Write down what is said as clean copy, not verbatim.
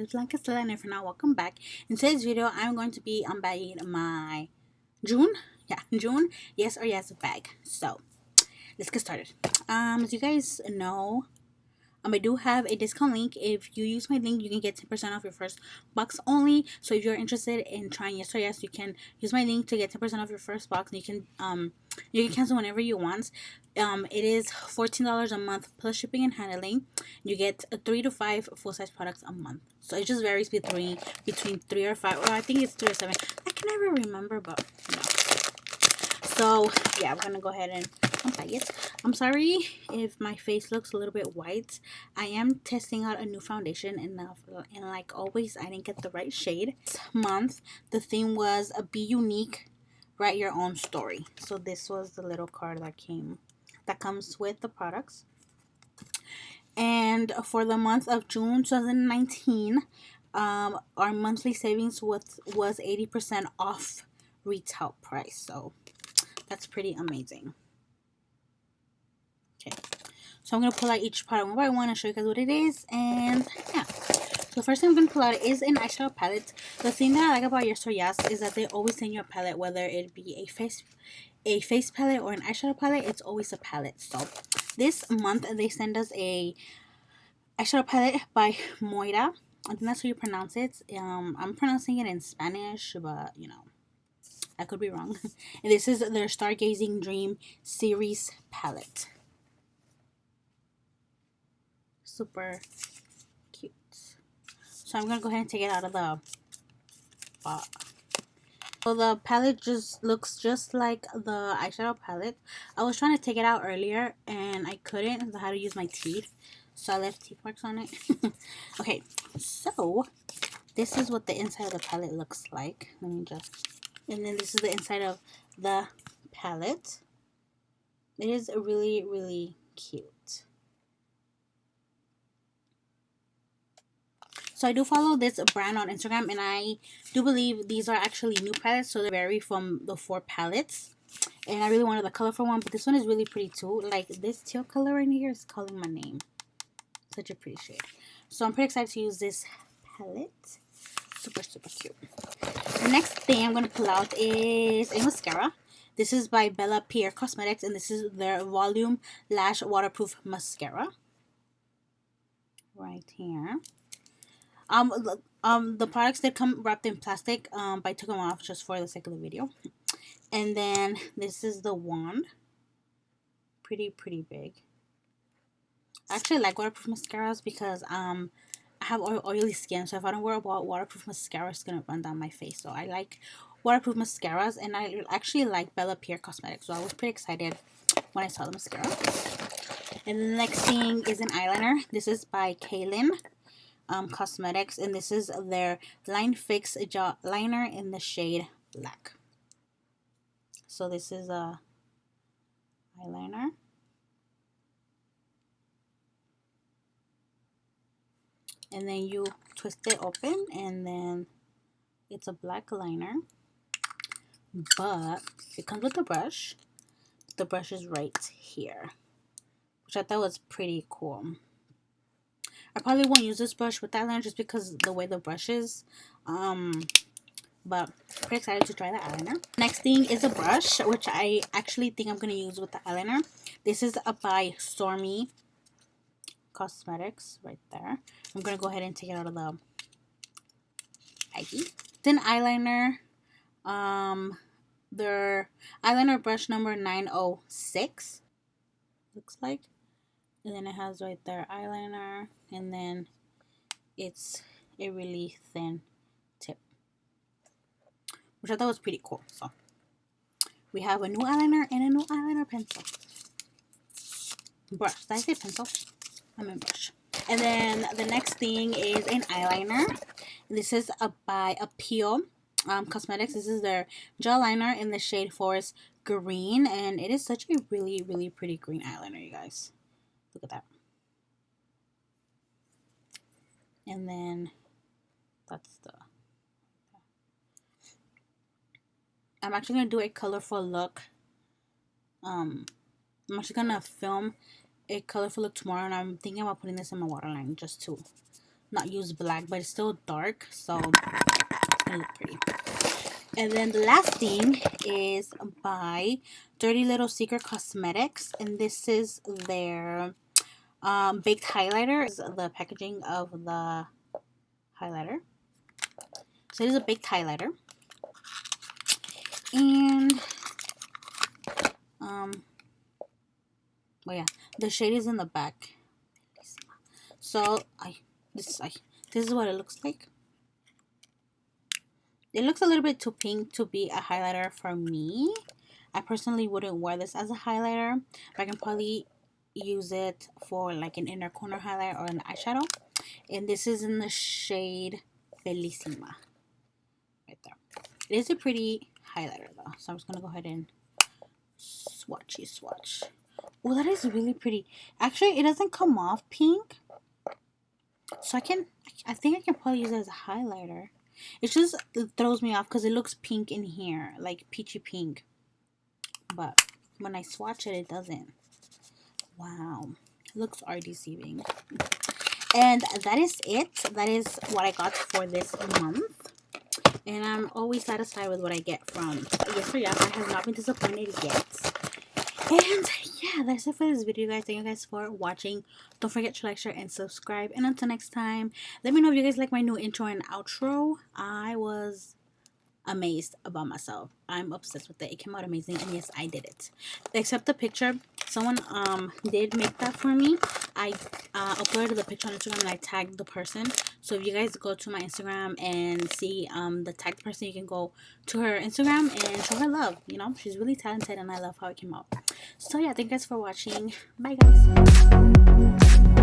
is Blanca Stella, and if you're not, welcome back. In today's video, I'm going to be unbagging my June Yes or Yes bag. So let's get started. As you guys know, I do have a discount link. If you use my link, you can get 10% off your first box only. So if you're interested in trying Yes or Yes, you can use my link to get 10% off your first box. And you can cancel whenever you want. It is $14 a month plus shipping and handling. You get 3 to 5 full-size products a month. So it just varies between 3 or 5, or I think it's 3 or 7. I can never remember, but no. So yeah, I'm gonna go ahead and unbag it. I'm sorry if my face looks a little bit white. I am testing out a new foundation, and like always, I didn't get the right shade. This month, the theme was be unique, write your own story. So this was the little card that comes with the products. And for the month of June 2019, our monthly savings was 80% off retail price. So that's pretty amazing. Okay, so I'm going to pull out each product one by one and show you guys what it is. And yeah, so the first thing I'm going to pull out is an eyeshadow palette. The thing that I like about Yes or Yes is that they always send you a palette, whether it be a face palette or an eyeshadow palette. It's always a palette. So this month they send us a eyeshadow palette by Moira. I think that's how you pronounce it. I'm pronouncing it in Spanish, but you know, I could be wrong. And this is their Stargazing Dream series palette. Super cute. So I'm gonna go ahead and take it out of the box. So the palette just looks just like the eyeshadow palette. I was trying to take it out earlier and I couldn't. I had to use my teeth, so I left teeth marks on it. Okay, so this is what the inside of the palette looks like. And then this is the inside of the palette. It is really, really cute. So I do follow this brand on Instagram, and I do believe these are actually new palettes, so they vary from the 4 palettes. And I really wanted the colorful one, but this one is really pretty too. Like this teal color in here is calling my name. Such a pretty shade. So I'm pretty excited to use this palette. Super, super cute. The next thing I'm going to pull out is a mascara. This is by Bella Pierre Cosmetics, and this is their Volume Lash Waterproof Mascara. Right here. The products that come wrapped in plastic, but I took them off just for the sake of the video. And then this is the wand. Pretty big. I actually like waterproof mascaras because I have oily skin, so if I don't wear a waterproof mascara, it's gonna run down my face. So I like waterproof mascaras, and I actually like Bella Pierre Cosmetics, so I was pretty excited when I saw the mascara. And the next thing is an eyeliner. This is by Kaylin Cosmetics, and this is their Line Fix Jaw Liner in the shade Black. So this is a eyeliner. And then you twist it open, and then it's a black liner. But it comes with a brush. The brush is right here, which I thought was pretty cool. I probably won't use this brush with that eyeliner just because the way the brush is. But pretty excited to try the eyeliner. Next thing is a brush, which I actually think I'm going to use with the eyeliner. This is by Stormy Cosmetics right there. I'm going to go ahead and take it out of the baggie. Then eyeliner. Their eyeliner brush number 906. Looks like. And then it has right there eyeliner, and then it's a really thin tip, which I thought was pretty cool. So we have a new eyeliner and a new eyeliner pencil. Brush. Did I say pencil? I meant brush. And then the next thing is an eyeliner. This is by Appeal Cosmetics. This is their gel liner in the shade Forest Green, and it is such a really pretty green eyeliner, you guys. Look at that. And then that's I'm actually going to do a colorful look. I'm actually going to film a colorful look tomorrow, and I'm thinking about putting this in my waterline just to not use black, but it's still dark, so it's gonna look pretty. And then the last thing is by Dirty Little Secret Cosmetics, and this is their baked highlighter. This is the packaging of the highlighter. So it is a baked highlighter, and well, yeah, the shade is in the back. So this is what it looks like. It looks a little bit too pink to be a highlighter for me. I personally wouldn't wear this as a highlighter, but I can probably use it for like an inner corner highlight or an eyeshadow. And this is in the shade Bellissima. Right there. It is a pretty highlighter though. So I'm just going to go ahead and swatch. Oh, that is really pretty. Actually, it doesn't come off pink. So I think I can probably use it as a highlighter. It throws me off because it looks pink in here, like peachy pink. But when I swatch it, it doesn't. Wow. Looks are deceiving. And that is it. That is what I got for this month. And I'm always satisfied with what I get from Yes or Yes. I have not been disappointed yet. And yeah, that's it for this video, guys. Thank you guys for watching. Don't forget to like, share, and subscribe. And until next time, let me know if you guys like my new intro and outro. I was amazed about myself. I'm obsessed with it. It came out amazing, and yes, I did it. Except the picture, someone did make that for me. I uploaded the picture on Instagram and I tagged the person. So if you guys go to my Instagram and see the tagged person, you can go to her Instagram and show her love. You know, she's really talented and I love how it came out. So yeah, thank you guys for watching. Bye guys.